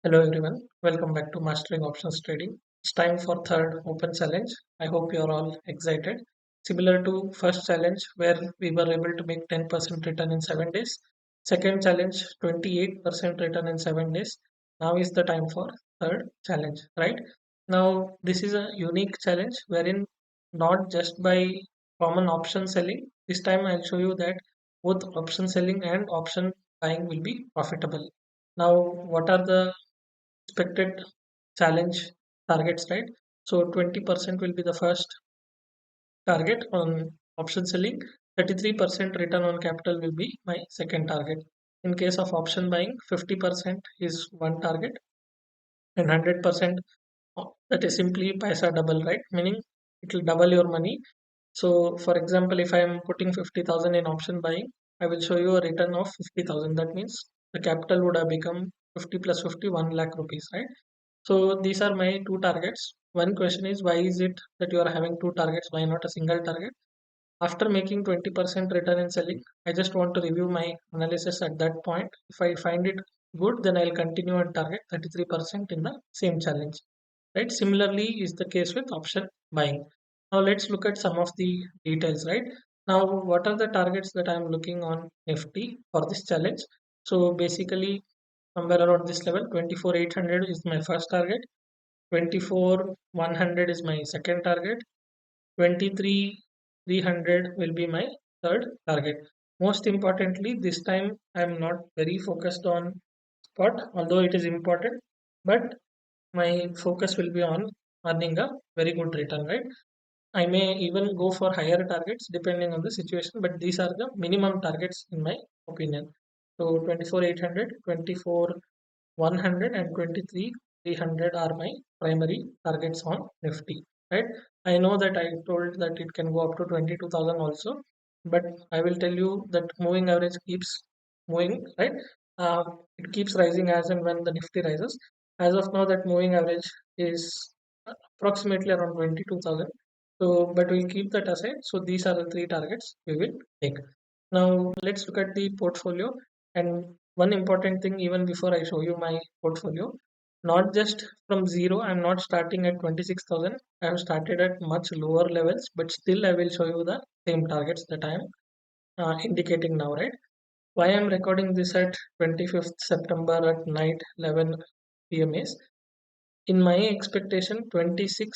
Hello everyone, welcome back to Mastering Options Trading. It's time for third open challenge. I hope you're all excited. Similar to first challenge where we were able to make 10% return in 7 days. Second challenge 28% return in 7 days. Now is the time for third challenge, right? Now this is a unique challenge wherein not just by common option selling. This time I'll show you that both option selling and option buying will be profitable. Now, what are the expected challenge targets, right? So 20% will be the first target on option selling. 33% return on capital will be my second target. In case of option buying, 50% is one target and 100% that is simply paisa double, right? Meaning it will double your money. So for example, if I am putting 50,000 in option buying, I will show you a return of 50,000. That means the capital would have become 50 plus 50, 1 lakh rupees, right? So these are my two targets. One question is, why is it that you are having two targets? Why not a single target? After making 20% return in selling, I just want to review my analysis at that point. If I find it good, then I'll continue and target 33% in the same challenge. Right? Similarly is the case with option buying. Now let's look at some of the details, right? Now, what are the targets that I'm looking on Nifty for this challenge? So basically, somewhere around this level, 24,800 is my first target, 24,100 is my second target, 23,300 will be my third target. Most importantly, this time I'm not very focused on spot, although it is important, but my focus will be on earning a very good return, right? I may even go for higher targets depending on the situation, but these are the minimum targets in my opinion. So 24,800, 24,100 and 23,300 are my primary targets on Nifty, right? I know that I told that it can go up to 22,000 also, but I will tell you that moving average keeps moving, right? Uh, it keeps rising as and when the Nifty rises. As of now, that moving average is approximately around 22,000. So, but we'll keep that aside. So these are the three targets we will take. Now let's look at the portfolio. And one important thing, even before I show you my portfolio, not just from zero, I'm not starting at 26,000. I have started at much lower levels, but still I will show you the same targets that I am indicating now, right? Why I'm recording this at 25th September at night 11 p.m. is, in my expectation, 26th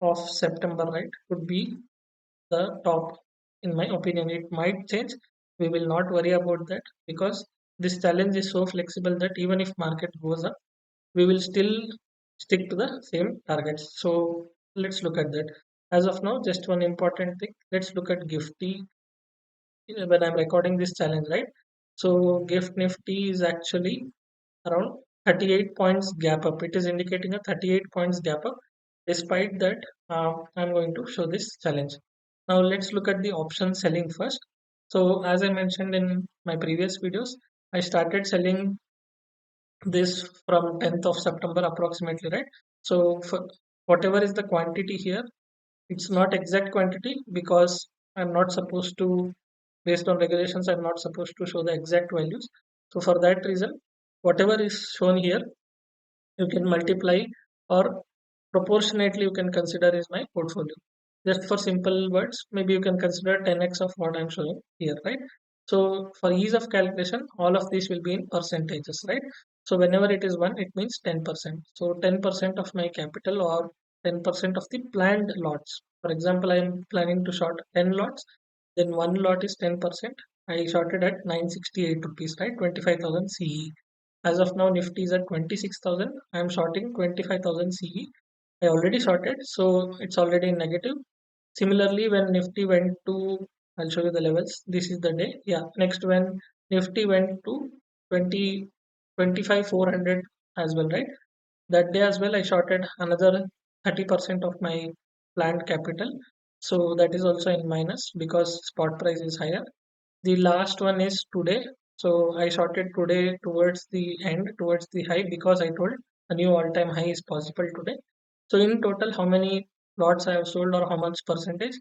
of September, right, would be the top. In my opinion, it might change. We will not worry about that because this challenge is so flexible that even if market goes up, we will still stick to the same targets. So let's look at that. As of now, just one important thing. Let's look at Gifty when I'm recording this challenge, right? So Gift Nifty is actually around 38 points gap up. It is indicating a 38 points gap up. Despite that, I'm going to show this challenge. Now let's look at the option selling first. So as I mentioned in my previous videos, I started selling this from 10th of September approximately, right? So for whatever is the quantity here, it's not exact quantity because I'm not supposed to, based on regulations, I'm not supposed to show the exact values. So for that reason, whatever is shown here, you can multiply or proportionately you can consider is my portfolio. Just for simple words, maybe you can consider 10x of what I'm showing here, right? So for ease of calculation, all of these will be in percentages, right? So whenever it is 1, it means 10%. So 10% of my capital or 10% of the planned lots. For example, I am planning to short 10 lots, then one lot is 10%. I shorted at 968 rupees, right? 25,000 CE. As of now, Nifty is at 26,000. I am shorting 25,000 CE. I already shorted, so it's already in negative. Similarly, when Nifty went to, I'll show you the levels. This is the day. Yeah, next when Nifty went to 20, 25,400 as well, right? That day as well, I shorted another 30% of my planned capital. So that is also in minus because spot price is higher. The last one is today. So I shorted today towards the end, towards the high because I told a new all-time high is possible today. So in total, how many lots I have sold or how much percentage?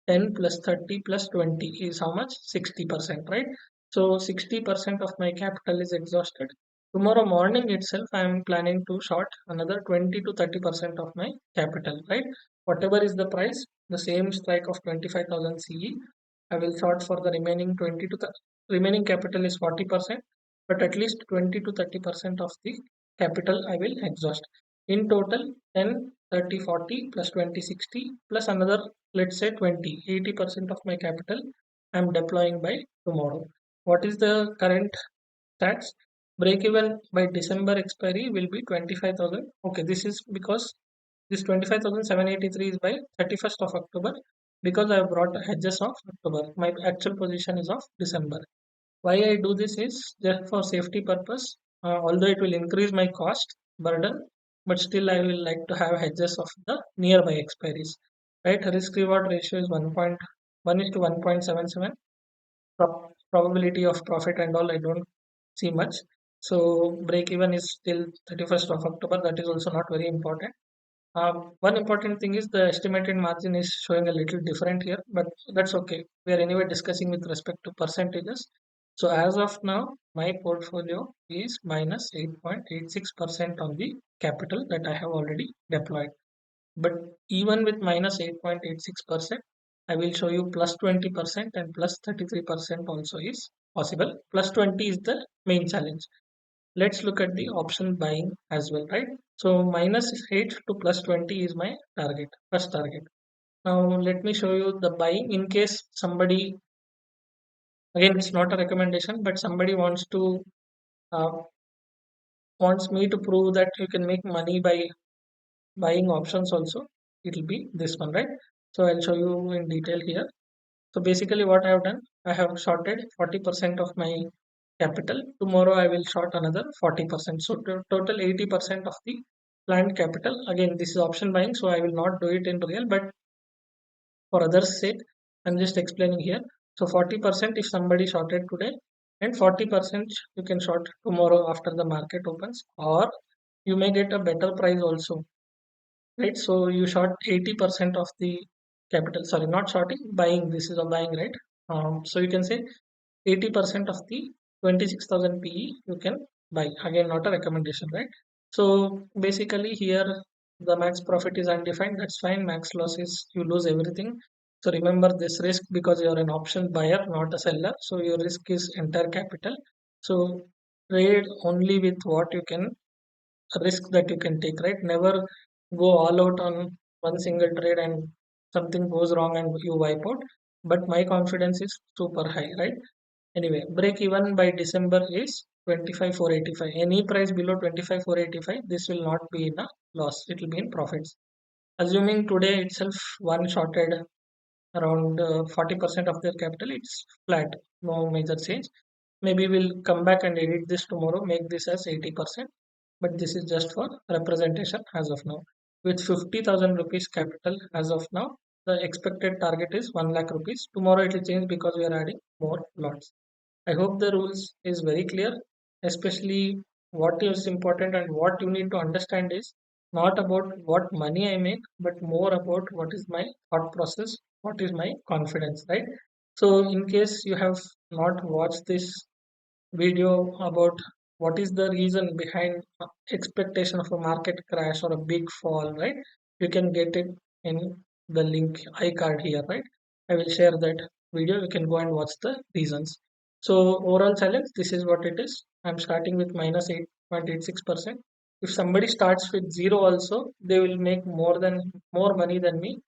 10 plus 30 plus 20 is how much? 60%, right? So 60% of my capital is exhausted. Tomorrow morning itself, I am planning to short another 20 to 30% of my capital, right? Whatever is the price, the same strike of 25,000 CE, I will short for the remaining 20 to remaining capital is 40%, but at least 20 to 30% of the capital I will exhaust. In total, 10, 30, 40 plus 20, 60 plus another, let's say 20, 80% of my capital I am deploying by tomorrow. What is the current stats? Break even by December expiry will be 25,000. Okay, this is because this 25,783 is by 31st of October because I have brought hedges of October. My actual position is of December. Why I do this is just for safety purpose. Although it will increase my cost burden, but still I will like to have hedges of the nearby expiries. Right, risk reward ratio is 1.1 is to 1.77. Probability of profit and all I don't see much. So break even is till 31st of October. That is also not very important. One important thing is the estimated margin is showing a little different here, but that's okay. We are anyway discussing with respect to percentages. So as of now, my portfolio is minus 8.86% on the capital that I have already deployed. But even with minus 8.86%, I will show you plus 20% and plus 33% also is possible. Plus 20 is the main challenge. Let's look at the option buying as well, right? So minus 8 to plus 20 is my target, first target. Now let me show you the buying in case somebody, again, it's not a recommendation, but somebody uh, wants me to prove that you can make money by buying options also. It will be this one, right? So I'll show you in detail here. So basically what I have done, I have shorted 40% of my capital. Tomorrow I will short another 40%. So total 80% of the planned capital. Again, this is option buying, so I will not do it in real, but for others' sake, I'm just explaining here. So 40% if somebody shorted today, and 40% you can short tomorrow after the market opens, or you may get a better price also, right? So you short 80% of the capital. Sorry, not shorting, buying. This is a buying, right? So you can say 80% of the 26,000 PE you can buy. Again, not a recommendation, right? So basically here the max profit is undefined. That's fine. Max loss is you lose everything. So remember this risk because you're an option buyer, not a seller. So your risk is entire capital. So trade only with what you can risk that you can take, right? Never go all out on one single trade and something goes wrong and you wipe out. But my confidence is super high, right? Anyway, break even by December is 25,485. Any price below 25,485, this will not be in a loss, it will be in profits. Assuming today itself one shorted around 40% of their capital, it's flat, no major change. Maybe we'll come back and edit this tomorrow, make this as 80%, but this is just for representation as of now. With 50,000 rupees capital as of now, the expected target is 1 lakh rupees. Tomorrow it will change because we are adding more lots. I hope the rules is very clear, especially what is important and what you need to understand is not about what money I make, but more about what is my thought process, what is my confidence, right? So, in case you have not watched this video about what is the reason behind expectation of a market crash or a big fall, right? You can get it in the link iCard here, right? I will share that video. You can go and watch the reasons. So overall challenge, this is what it is. I'm starting with minus 8.86%. If somebody starts with zero also, they will make more money than me.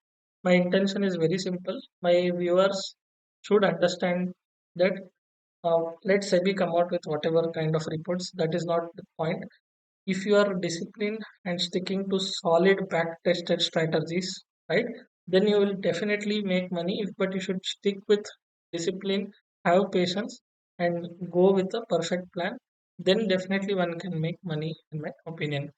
My intention is very simple. My viewers should understand that let SEBI come out with whatever kind of reports. That is not the point. If you are disciplined and sticking to solid back-tested strategies, right, then you will definitely make money. But you should stick with discipline, have patience, and go with a perfect plan. Then definitely one can make money, in my opinion.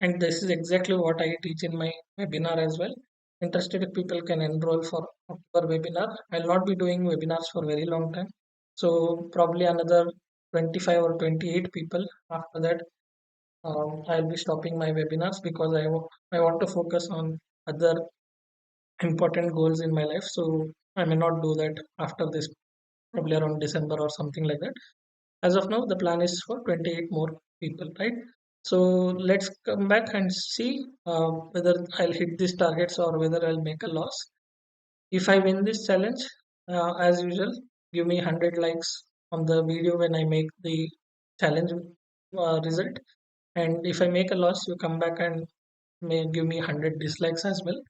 And this is exactly what I teach in my webinar as well. Interested people can enroll for our webinar. I'll not be doing webinars for a very long time. So probably another 25 or 28 people. After that, I'll be stopping my webinars because I want to focus on other important goals in my life. So I may not do that after this, probably around December or something like that. As of now, the plan is for 28 more people, right? So let's come back and see whether I'll hit these targets or whether I'll make a loss. If I win this challenge, as usual, give me 100 likes on the video when I make the challenge result. And if I make a loss, you come back and may give me 100 dislikes as well.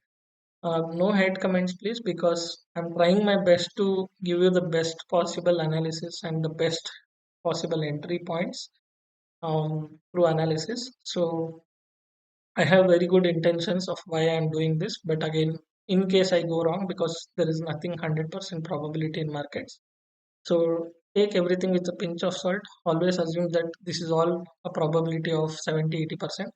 No hate comments, please, because I'm trying my best to give you the best possible analysis and the best possible entry points through analysis. So I have very good intentions of why I'm doing this, but again, in case I go wrong, because there is nothing 100% probability in markets. So take everything with a pinch of salt. Always assume that this is all a probability of 70-80%.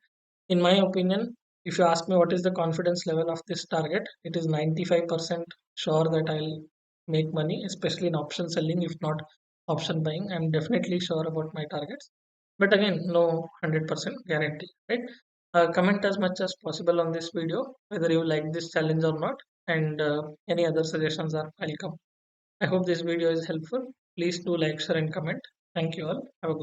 In my opinion, if you ask me what is the confidence level of this target, it is 95% sure that I'll make money, especially in option selling, if not option buying. I'm definitely sure about my targets. But again, no 100% guarantee, right? Comment as much as possible on this video, whether you like this challenge or not, and any other suggestions are welcome. I hope this video is helpful. Please do like, share, and comment. Thank you all. Have a good